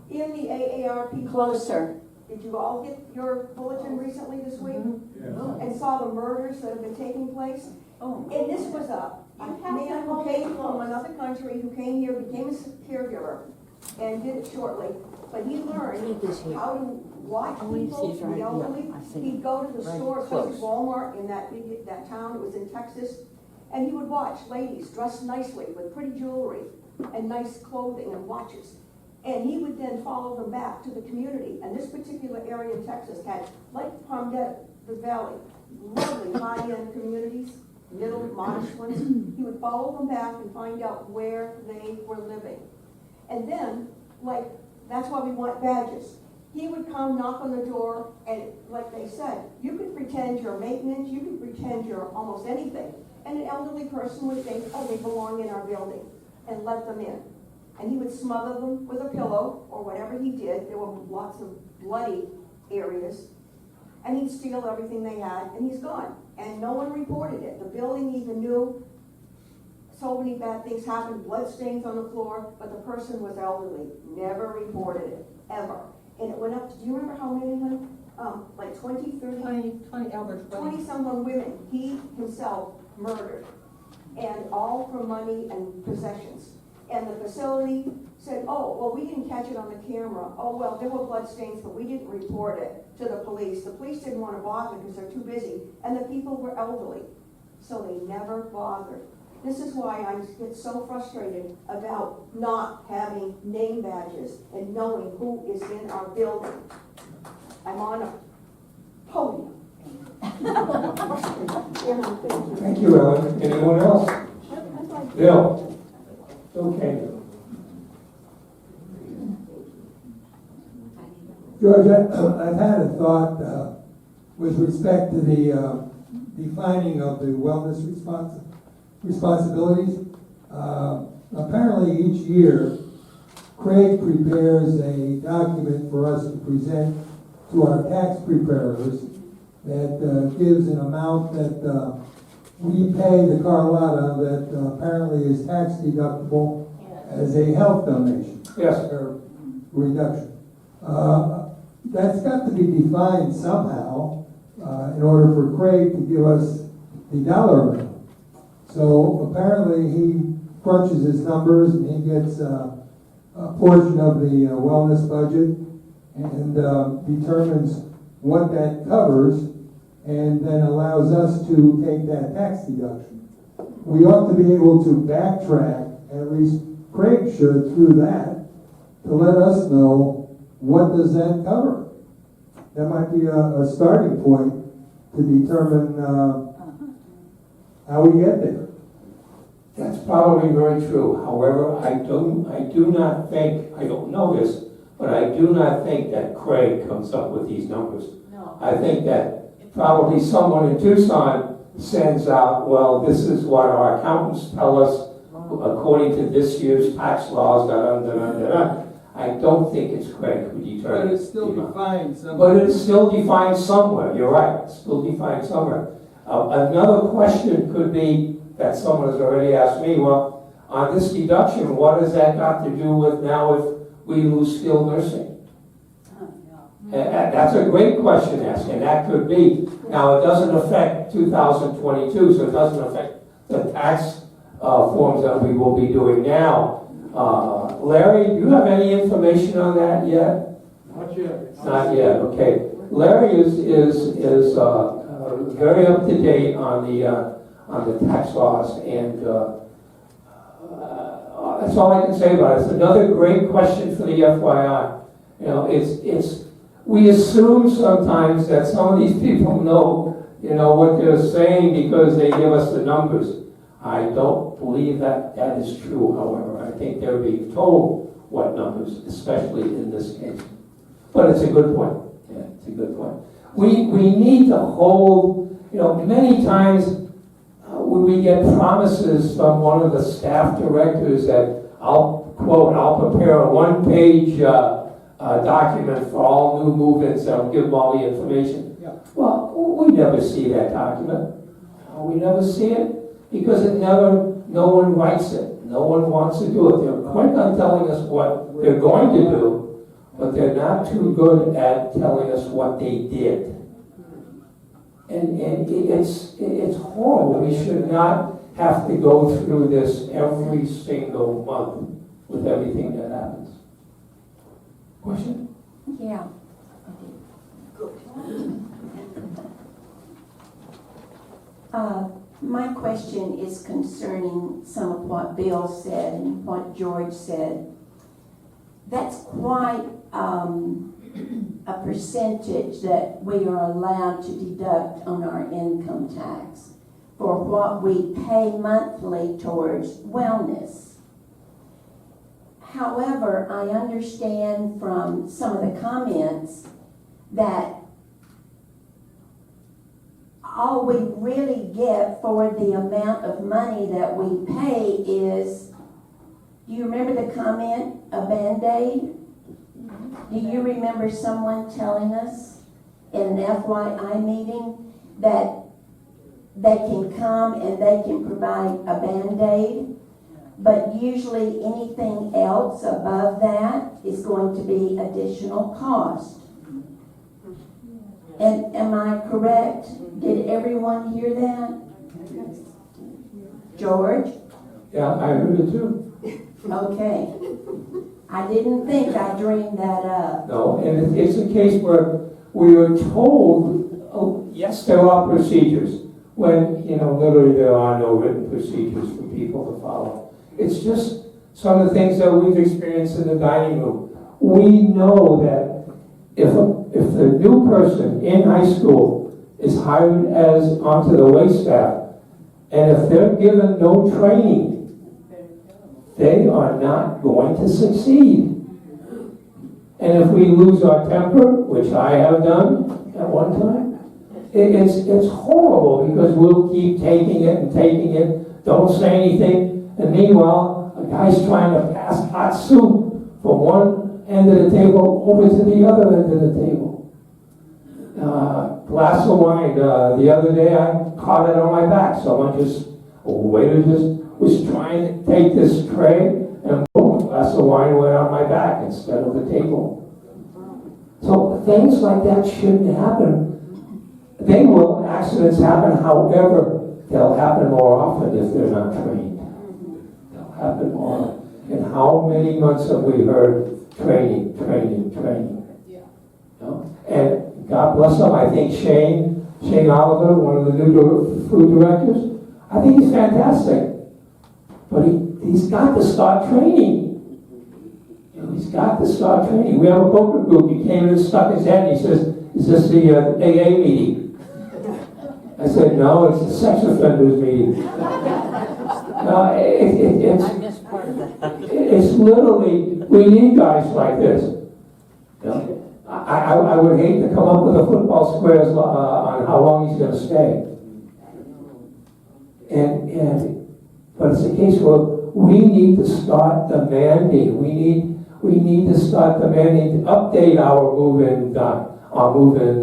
In the AARP. Closer. Did you all get your bulletin recently this week? And saw the murders that have been taking place? Oh. And this was a man who came from another country, who came here, became a caregiver, and did it shortly, but he learned how to watch people, the elderly. He'd go to the store, such as Walmart in that town, it was in Texas, and he would watch ladies dressed nicely with pretty jewelry and nice clothing and watches. And he would then follow them back to the community. And this particular area in Texas had, like Palmetto Valley, lovely high-end communities, middle, modest ones. He would follow them back and find out where they were living. And then, like, that's why we want badges. He would come knock on the door, and like they said, you could pretend you're maintenance, you could pretend you're almost anything. And an elderly person would think, oh, they belong in our building, and let them in. And he would smother them with a pillow, or whatever he did. There were lots of bloody areas. And he'd steal everything they had, and he's gone. And no one reported it. The building even knew so many bad things happened, blood stains on the floor, but the person was elderly. Never reported it, ever. And it went up to, do you remember how many, like 20, 30? 20 elders. 20-some women he himself murdered, and all for money and possessions. And the facility said, oh, well, we didn't catch it on the camera. Oh, well, there were blood stains, but we didn't report it to the police. The police didn't want to bother because they're too busy, and the people were elderly, so they never bothered. This is why I get so frustrated about not having name badges and knowing who is in our building. I'm on a podium. Thank you, Ellen. Anyone else? Bill? Okay. George, I've had a thought with respect to the defining of the wellness responsibilities. Apparently each year, Craig prepares a document for us to present to our tax preparers that gives an amount that we pay the Carlotta that apparently is tax deductible as a health donation. Yes. Or reduction. That's got to be defined somehow in order for Craig to give us the dollar amount. So apparently he crunches his numbers and he gets a portion of the wellness budget and determines what that covers and then allows us to take that tax deduction. We ought to be able to backtrack, at least Craig should, through that, to let us know what does that cover. That might be a starting point to determine how we get there. That's probably very true. However, I do not think, I don't know this, but I do not think that Craig comes up with these numbers. No. I think that probably someone in Tucson sends out, well, this is what our accountants tell us according to this year's tax laws, da-da-da-da-da. I don't think it's Craig who determines. But it's still defined somewhere. But it's still defined somewhere. You're right. It's still defined somewhere. Another question could be that someone has already asked me, well, on this deduction, what has that got to do with now if we lose skilled nursing? That's a great question to ask, and that could be. Now, it doesn't affect 2022, so it doesn't affect the tax forms that we will be doing now. Larry, do you have any information on that yet? Not yet. Not yet, okay. Larry is very up to date on the tax laws, and that's all I can say about it. It's another great question for the FYI. You know, we assume sometimes that some of these people know, what they're saying because they give us the numbers. I don't believe that is true, however. I think they're being told what numbers, especially in this case. But it's a good point. Yeah, it's a good point. We need to hold, many times when we get promises from one of the staff directors that I'll prepare a one-page document for all new move-ins and I'll give them all the information. Yeah. Well, we never see that document. We never see it because no one writes it. No one wants to do it. They're quick on telling us what they're going to do, but they're not too good at telling us what they did. And it's horrible. We should not have to go through this every single month with everything that happens. Question? Yeah. My question is concerning some of what Bill said and what George said. That's quite a percentage that we are allowed to deduct on our income tax for what we pay monthly towards wellness. However, I understand from some of the comments that all we really get for the amount of money that we pay is, do you remember the comment, a Band-Aid? Do you remember someone telling us in an FYI meeting that they can come and they can provide a Band-Aid, but usually anything else above that is going to be additional cost? And am I correct? Did everyone hear that? George? Yeah, I heard it too. Okay. I didn't think I dreamed that up. No, and it's a case where we are told, oh, yes, there are procedures, when, literally there are no written procedures for people to follow. It's just some of the things that we've experienced in the dining room. We know that if the new person in high school is hired as onto the wait staff, and if they're given no training, they are not going to succeed. And if we lose our temper, which I have done at one time, it's horrible because we'll keep taking it, don't say anything, and meanwhile, a guy's trying to pass hot soup from one end of the table over to the other end of the table. Glass of wine, the other day I caught it on my back. A waiter was trying to take this tray, and boom, a glass of wine went on my back instead of the table. So things like that shouldn't happen. Accidents happen, however, they'll happen more often if they're not trained. They'll happen more. And how many months have we heard training? Yeah. And God bless him, I think Shane Oliver, one of the new food directors, I think he's fantastic. But he's got to start training. He's got to start training. We have a poker group. He came in and stuck his head and he says, "Is this the AA meeting?" I said, "No, it's the sex offenders meeting." I missed part of that. It's literally, we need guys like this. I would hate to come up with a football squares on how long he's going to stay. But it's a case where we need to start demanding. We need to start demanding to update our move-in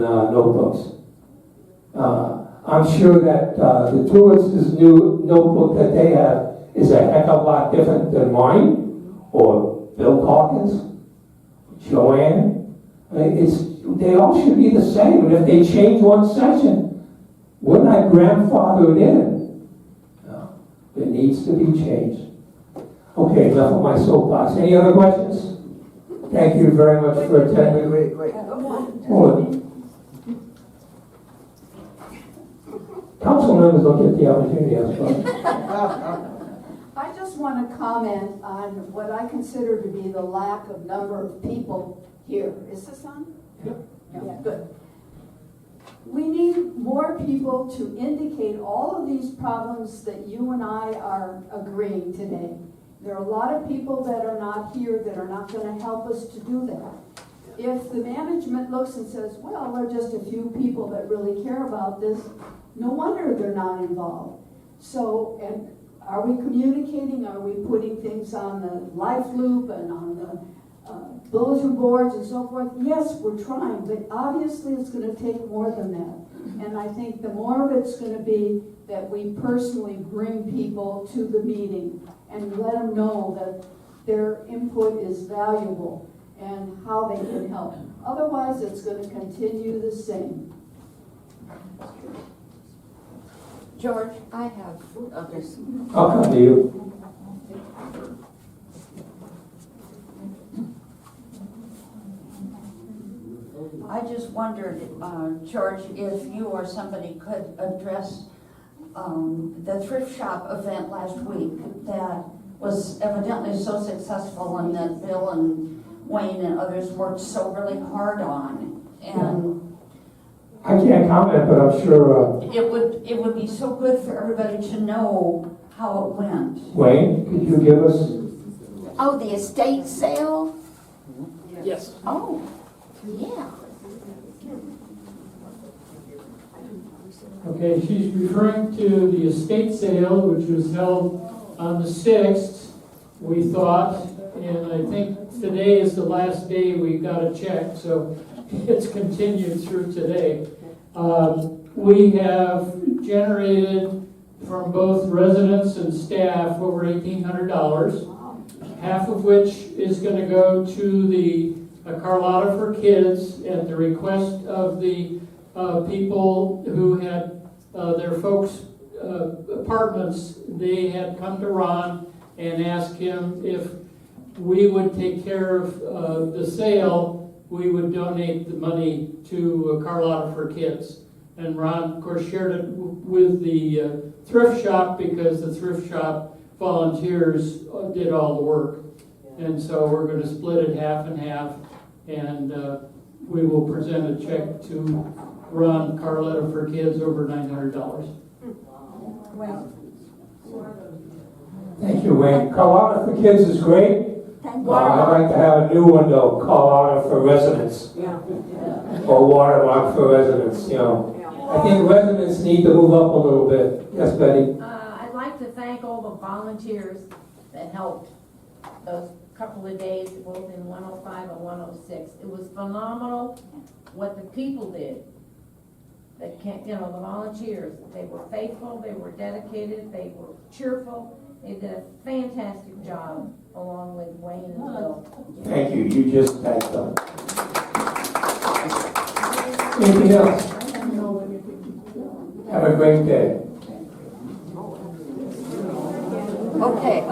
notebooks. I'm sure that the tourist's new notebook that they have is a heck of a lot different than mine, or Bill Calkins, Joanne. They all should be the same. And if they change one section, we're not grandfathered in. It needs to be changed. Okay, enough of my soapbox. Any other questions? Thank you very much for attending. Wait. Hold on. Council members don't get the opportunity, I suppose. I just want to comment on what I consider to be the lack of number of people here. Is this on? Yeah, good. We need more people to indicate all of these problems that you and I are agreeing today. There are a lot of people that are not here that are not going to help us to do that. If the management looks and says, well, there are just a few people that really care about this, no wonder they're not involved. So, and are we communicating? Are we putting things on the Life Loop and on the bulletin boards and so forth? Yes, we're trying, but obviously it's going to take more than that. And I think the more of it's going to be that we personally bring people to the meeting and let them know that their input is valuable and how they can help. Otherwise, it's going to continue the same. George, I have others. I'll come to you. just wondered, George, if you or somebody could address the thrift shop event last week that was evidently so successful and that Bill and Wayne and others worked so really hard on. And I can't comment, but I'm sure, it would be so good for everybody to know how it went. Wayne, could you give us? Oh, the estate sale? Yes. Oh, yeah. Okay, she's referring to the estate sale, which was held on the 6th, we thought, and I think today is the last day we got a check, so it's continued through today. We have generated from both residents and staff over $1,800, half of which is going to go to the Carlotta for Kids at the request of the people who had their folks' apartments. They had come to Ron and asked him if we would take care of the sale. We would donate the money to Carlotta for Kids. And Ron, of course, shared it with the thrift shop because the thrift shop volunteers did all the work. And so we're going to split it half and half, and we will present a check to Ron Carlotta for Kids over $900. Thank you, Wayne. Carlotta for Kids is great. I'd like to have a new one though, Carlotta for Residents. Yeah. Or Watermark for Residents, you know. I think residents need to move up a little bit. Yes, Betty? I'd like to thank all the volunteers that helped those couple of days, both in 105 and 106. It was phenomenal what the people did. That can't, the volunteers, they were faithful, they were dedicated, they were cheerful. They did a fantastic job along with Wayne and Bill. Thank you. You just thanked them. Anything else? Have a great day. Okay.